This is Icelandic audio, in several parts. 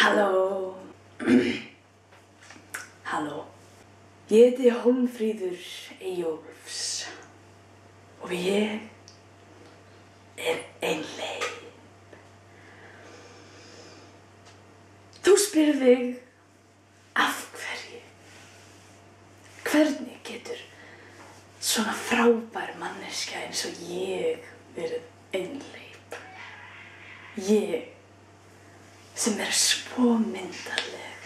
Halló. Halló. Ég heiti Hólmfríður Eyjólfs og ég einhleyp. Þú spyrir þig af hverju? Hvernig getur svona frábær manneskja eins og ég verið einhleyp? Ég sem svo myndarleg,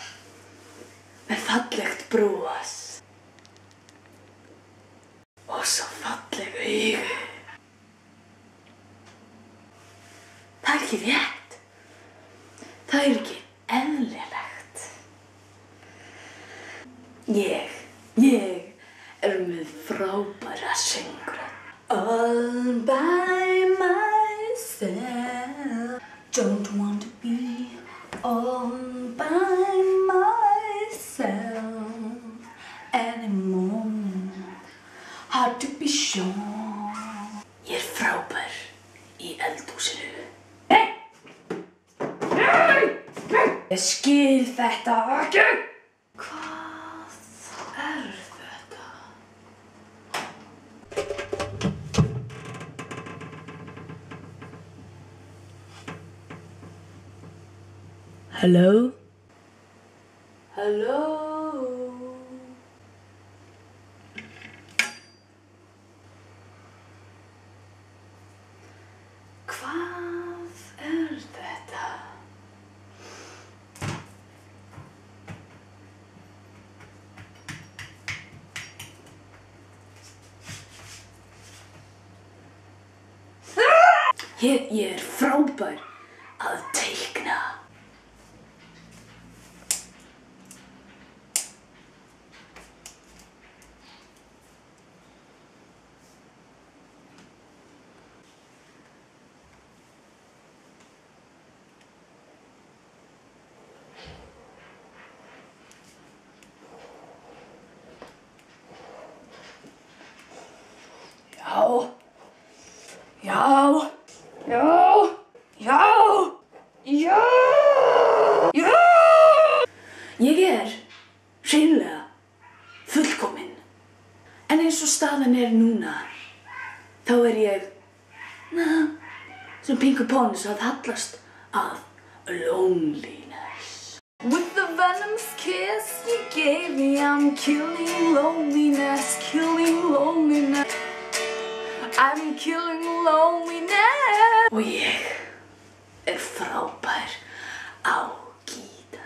með fallegt bros og svo falleg augu. Það ekki rétt. Það ekki eðlilegt. Ég með frábæra söngrödd. All by myself. Don't want to be all by myself anymore. Hard to be sure. Ég frábær í eldhúsinu. Ég skil þetta ekki. Hvað þetta? Hello? Hello? Hvað þetta? Ég frábær að teikna. Já. Ég hreinlega fullkomin. En eins og staðan núna, þá ég sem Pingu Pons að hallast að loneliness. With the venomous kiss you gave me, I'm killing loneliness, killing loneliness. I'm killing loneliness. Og ég frábær á gítar.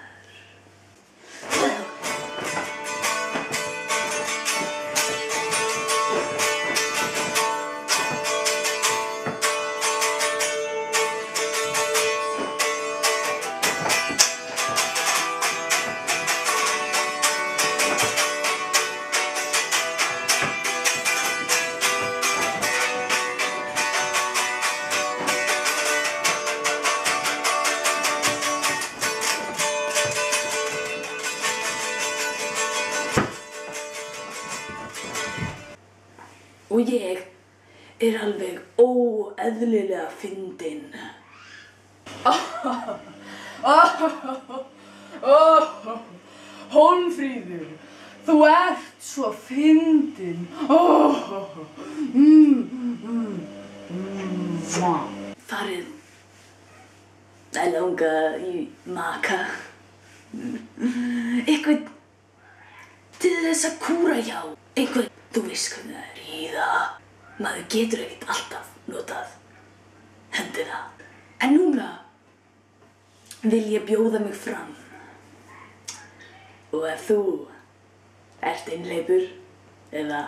Og ég alveg óeðlilega fyndin. Hólmfríður, þú ert svo fyndin. Farið að langa í maka. Einhvern til þess að kúra hjá. Einhvern, þú veist hvernig það í það. Maður getur ekkert alltaf notað hendina. En núna vil ég bjóða mig fram. Og ef þú ert einhleypur eða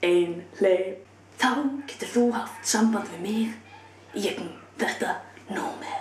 einhleyp, þá getur þú haft samband við mig í gegnum þetta númer.